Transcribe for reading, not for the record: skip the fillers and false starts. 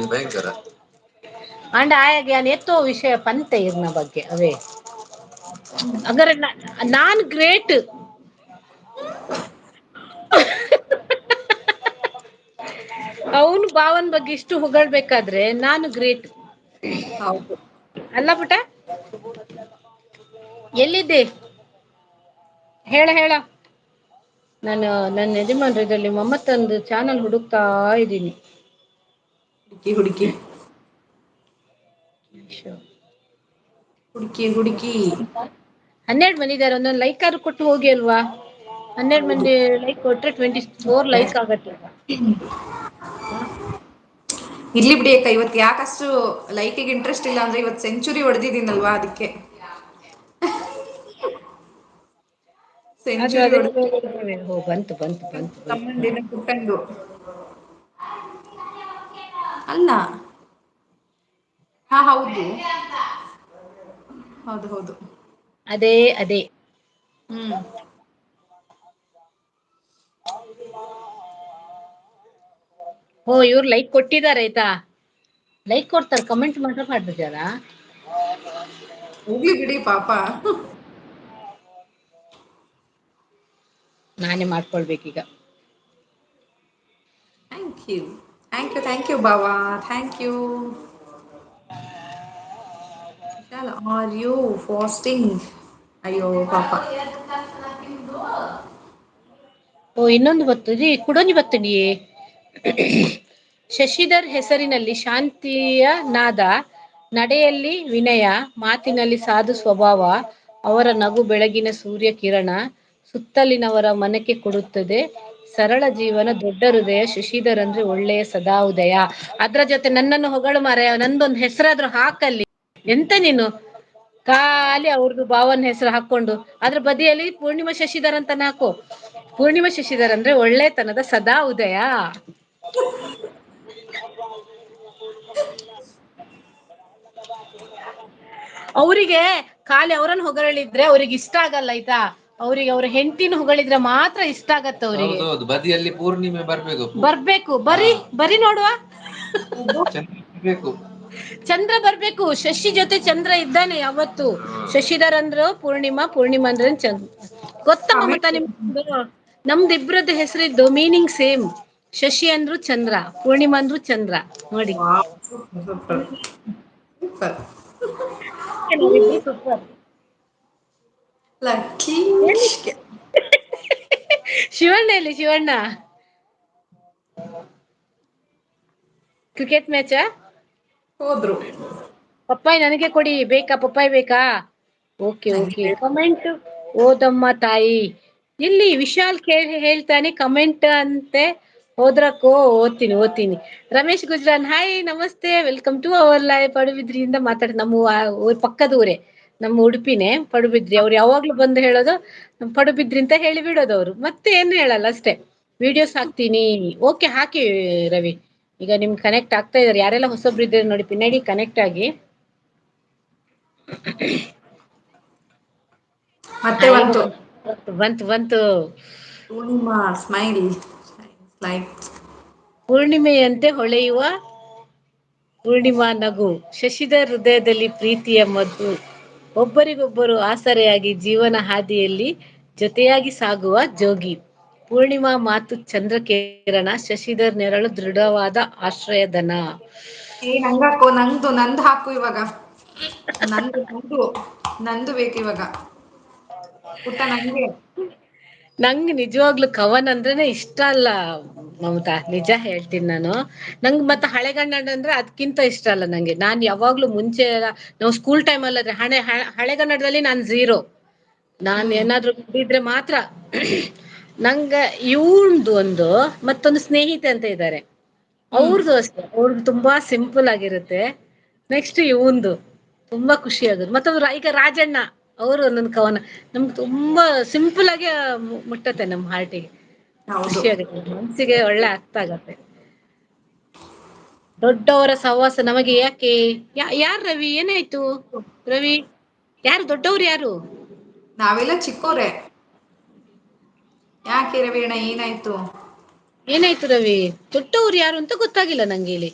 ഭയങ്കര ಅಂಡ್ ಆಯಗ್ಯಾನ್ ಎತ್ತೋ ವಿಷಯ ಪಂತೆ ಇರ್ನ ಬಗ್ಗೆ ಅವೇ ಅಗರ ನಾನ್ ಗ್ರೇಟ್ ಅವನು ಭಾವನ್ ಬಗ್ಗೆ ಇಷ್ಟು ಹೊಗಳ್ಬೇಕಾದ್ರೆ ನಾನು ಗ್ರೇಟ್ ಹೌದು ಅಲ್ಲ ಪುಟ ಎಲ್ಲಿದ್ದೆ ಹೇಳ ಹೇಳ ನಾನು ನನ್ನ ಯಜಮಾನ್ರದಲ್ಲಿ ಮಮ್ಮತ್ತಂದು ಚಾನಲ್ ಹುಡುಕ್ತಾ ಇದ್ದೀನಿ ಹುಡುಕಿ ಹುಡುಕಿ ಅಾ ಹುಡುಕಿ ಹುಡುಕಿ 12 ಮಂದಿ ಇದಾರೆ ಒಂದೊಂದು ಲೈಕ್ ಆದ್ರೂ ಕೊಟ್ಟು ಹೋಗಿ ಅಲ್ವಾ 12 ಹೌದು ಮಂದಿ ಲೈಕ್ ಕೊಟ್ರೆ 24 ಲೈಕ್ ಆಗತ್ತೆ ಇರ್ಲಿ ಬಿಡಿ ಅಕ್ಕ ಇವತ್ ಯಾಕಷ್ಟು ಲೈಕಿಗೆ ಇಂಟ್ರೆಸ್ಟ್ ಇಲ್ಲ ಅಂದ್ರೆ ಇವತ್ ಸೆಂಚುರಿ ಹೊಡೆದಿದ್ದೀನಲ್ವಾ ಅದಕ್ಕೆ ಅದು ಸೆಂಚುರಿ ಅದೇ ಹೊಡೆದು ಬಂತು ಬಂತು ಬಂತು ಬಂತು ತಮ್ಮಂದಿನ ಪುಟ್ಟಂದು ಅಲ್ಲ ಹಾ ಹೌದು ಹೌದು ಹೌದು ಅದೇ ಅದೇ ಹ್ಮ್ ಓ ಇವ್ರು ಲೈಕ್ ಕೊಟ್ಟಿದಾರ ಆಯ್ತಾ ಲೈಕ್ ಕೊಡ್ತಾರ ಕಮೆಂಟ್ ಮಾತ್ರ ಮಾಡ್ಬಿಟ್ಟಾರ ಹೋಗ್ಲಿ ಬಿಡಿ ಪಾಪ ನಾನೇ ಮಾಡ್ಕೊಳ್ಬೇಕೀಗ ಥ್ಯಾಂಕ್ ಯು ಬಾವಾ thank you are you fasting ಅಯ್ಯೋ ಪಾಪ ಓ ಇನ್ನೊಂದು ಬರ್ತದೆ ಕುಡೋನಿ ಬರ್ತನಿಯೇ ಶಶಿಧರ್ ಹೆಸರಿನಲ್ಲಿ ಶಾಂತಿಯ ನಾದ ನಡೆಯಲ್ಲಿ ವಿನಯ ಮಾತಿನಲ್ಲಿ ಸಾಧು ಸ್ವಭಾವ ಅವರ ನಗು ಬೆಳಗಿನ ಸೂರ್ಯ ಕಿರಣ ಸುತ್ತಲಿನವರ ಮನಕ್ಕೆ ಕೊಡುತ್ತದೆ ಸರಳ ಜೀವನ ದೊಡ್ಡ ಹೃದಯ ಶಶಿಧರ್ ಅಂದ್ರೆ ಒಳ್ಳೆಯ ಸದಾ ಉದಯ ಅದ್ರ ಜೊತೆ ನನ್ನನ್ನು ಹೊಗಳು ಮಾರಾಯ ನಂದೊಂದ್ ಹೆಸರಾದ್ರು ಹಾಕಲ್ಲಿ ಎಂತ ನೀನು ಖಾಲಿ ಅವ್ರದು ಭಾವನ ಹೆಸರು ಹಾಕೊಂಡು ಅದ್ರ ಬದಿಯಲ್ಲಿ ಪೂರ್ಣಿಮಾ ಶಶಿಧರ್ ಅಂತಾನ ಹಾಕು ಪೂರ್ಣಿಮಾ ಶಶಿಧರ್ ಅಂದ್ರೆ ಒಳ್ಳೆತನದ ಸದಾ ಉದಯ ಅವರಿಗೆ ಖಾಲಿ ಅವ್ರನ್ನ ಹೊಗಳಿದ್ರೆ ಅವ್ರಿಗೆ ಇಷ್ಟ ಆಗಲ್ಲ ಆಯ್ತಾ ಅವ್ರಿಗೆ ಅವ್ರ ಹೆಂಡತಿನ ಹೊಗಳಿದ್ರೆ ಮಾತ್ರ ಇಷ್ಟ ಆಗತ್ತ ಅವ್ರಿಗೆ ಹೌದೌದು ಬದಿಯಲ್ಲಿ ಪೂರ್ಣಿಮೆ ಬರ್ಬೇಕು ಬರಿ ಬರಿ ನೋಡುವ ಚಂದ್ರ ಬೇಕು ಚಂದ್ರ ಬರ್ಬೇಕು ಶಶಿ ಜೊತೆ ಚಂದ್ರ ಇದ್ದಾನೆ ಯಾವತ್ತು ಶಶಿಧರ್ ಅಂದ್ರು ಪೂರ್ಣಿಮಾ ಪೂರ್ಣಿಮಾ ಅಂದ್ರೆ ಚಂದ್ರ ಗೊತ್ತಮ್ಮ ಮಮತಾ ನಿಮ್ಗೆ ನಮ್ದ ಇಬ್ರದ್ದ ಹೆಸರಿದ್ದು ಮೀನಿಂಗ್ ಸೇಮ್ ಶಶಿ ಅಂದ್ರು ಚಂದ್ರ ಪೂರ್ಣಿಮಾ ಅಂದ್ರು ಚಂದ್ರ ನೋಡಿ ವಾವ್ ಸೂಪರ್ ಸೂಪರ್ ಸೂಪರ್ ನಾವಿಬ್ರು ಸೂಪರ್ ಲಕ್ಕಿ ಎಲ್ಲಿ ಶಿವಣ್ಣ ಎಲ್ಲಿ ಶಿವಣ್ಣ ಕ್ರಿಕೆಟ್ ಮ್ಯಾಚ ಹೋದ್ರು ಪಪ್ಪಾಯಿ ನನಗೆ ಕೊಡಿ ಬೇಕಾ ಪಪ್ಪಾಯಿ ಬೇಕಾ ಓಕೆ ಓಕೆ ನಂಗೆ ಕಮೆಂಟ್ ಓದಮ್ಮ ತಾಯಿ ಇಲ್ಲಿ ವಿಶಾಲ್ ಹೇಳ್ತಾನೆ ಕಮೆಂಟ್ ಅಂತೆ ಹೋದ್ರಕ್ಕೋ ಓದ್ತೀನಿ ರಮೇಶ್ ಗುಜ್ರಾನ್ ಹಾಯ್ ನಮಸ್ತೆ ವೆಲ್ಕಮ್ ಟು ಅವರ್ ಲೈವ್ ಪಡುಬಿದ್ರಿಯಿಂದ ಮಾತಾಡ ನಮ್ಮ ಪಕ್ಕದ ಊರೇ ನಮ್ಮ ಉಡುಪಿನೇ ಪಡುಬಿದ್ರಿ ಅವ್ರು ಯಾವಾಗ್ಲೂ ಬಂದು ಹೇಳೋದು ಪಡುಬಿದ್ರಿ ಅಂತ ಹೇಳಿ ಬಿಡೋದು ಅವ್ರು ಮತ್ತೆ ಏನು ಹೇಳಲ್ಲ ಅಷ್ಟೇ ವಿಡಿಯೋಸ್ ಹಾಕ್ತೀನಿ ಓಕೆ ಹಾಕಿ ರವಿ ಈಗ ನಿಮ್ ಕನೆಕ್ಟ್ ಆಗ್ತಾ ಇದಾರೆ ಯಾರೆಲ್ಲ ಹೊಸೊಬ್ರು ಇದ್ದಾರೆ ನೋಡಿ ಪಿನ್ನಡಿ ಕನೆಕ್ಟ್ ಆಗಿ ಮತ್ತೆ ಹಾಯ್ ಬಂತು ಬಂತು ಪೂರ್ಣಿಮಾ ಸ್ಮೈಲ್ ಲೈಕ್ ಪೂರ್ಣಿಮೆಯಂತೆ ಹೊಳೆಯುವ ಪೂರ್ಣಿಮಾ ನಗು ಶಶಿಧರ್ ಹೃದಯದಲ್ಲಿ ಪ್ರೀತಿಯ ಮದ್ದು ಒಬ್ಬರಿಗೊಬ್ಬರು ಆಸರೆಯಾಗಿ ಜೀವನ ಹಾದಿಯಲ್ಲಿ ಜೊತೆಯಾಗಿ ಸಾಗುವ ಜೋಗಿ ಪೂರ್ಣಿಮಾ ಮಾತು ಚಂದ್ರಕಿರಣ ಶಶಿಧರ್ ನೆರಳು ದೃಢವಾದ ಆಶ್ರಯಧನ ನಂಗಾಕು ನಂದು ಹಾಕು ಇವಾಗ ನಂದು ಬೇಕು ಇವಾಗ ಪುಟ್ಟ ನಂಗೆ ನಂಗ್ ನಿಜವಾಗ್ಲು ಕವನ್ ಅಂದ್ರೆನೆ ಇಷ್ಟ ಅಲ್ಲ ಮಮತಾ ನಿಜ ಹೇಳ್ತೀನಿ ನಾನು ನಂಗ್ ಮತ್ತ ಹಳೆಗನ್ನಡ ಅಂದ್ರೆ ಅದ್ಕಿಂತ ಇಷ್ಟ ಅಲ್ಲ ನಂಗೆ ನಾನ್ ಯಾವಾಗ್ಲೂ ಮುಂಚೆ ನಾವು ಸ್ಕೂಲ್ ಟೈಮ್ ಅಲ್ಲ ಆದ್ರೆ ಹಳೆಗನ್ನಡದಲ್ಲಿ ನಾನ್ ಝೀರೋ ನಾನ್ ಹ್ಮ್ ಏನಾದ್ರು ಬಿದ್ರೆ ಮಾತ್ರ ನಂಗ ಇವಂದು ಒಂದು ಮತ್ತೊಂದು ಸ್ನೇಹಿತೆ ಅಂತ ಇದ್ದಾರೆ ಹ್ಮ್ ಅವ್ರದು ಅಷ್ಟೆ ಅವ್ರದು ತುಂಬಾ ಸಿಂಪಲ್ ಆಗಿರುತ್ತೆ ನೆಕ್ಸ್ಟ್ ಇವಂದು ತುಂಬಾ ಖುಷಿ ಆಗುದು ಮತ್ತೊಂದು ಈಗ ರಾಜಣ್ಣ ಅವರು ಒಂದೊಂದು ಕವನ ನಮ್ಗೆ ತುಂಬಾ ಸಿಂಪಲ್ ಆಗಿ ಮುಟ್ಟತ್ತೆ ನಮ್ ಹಾರ್ಟಿಗೆ ಹೌದು ಖುಷಿ ಆಗುತ್ತೆ ಮನ್ಸಿಗೆ ಒಳ್ಳೆ ಅರ್ಥ ಆಗತ್ತೆ ದೊಡ್ಡವರ ಸಹವಾಸ ನಮಗೆ ಯಾಕೆ ಯಾರ್ ರವಿ ಏನಾಯ್ತು ರವಿ ಯಾರು ದೊಡ್ಡವರು ಯಾರು ನಾವೆಲ್ಲ ಚಿಕ್ಕೋರೆ ಯಾಕೆ ರವೀಣ ಏನಾಯ್ತು ಏನಾಯ್ತು ರವಿ ದೊಡ್ಡವ್ರು ಯಾರು ಅಂತ ಗೊತ್ತಾಗಿಲ್ಲ ನಂಗೆ ಇಲ್ಲಿ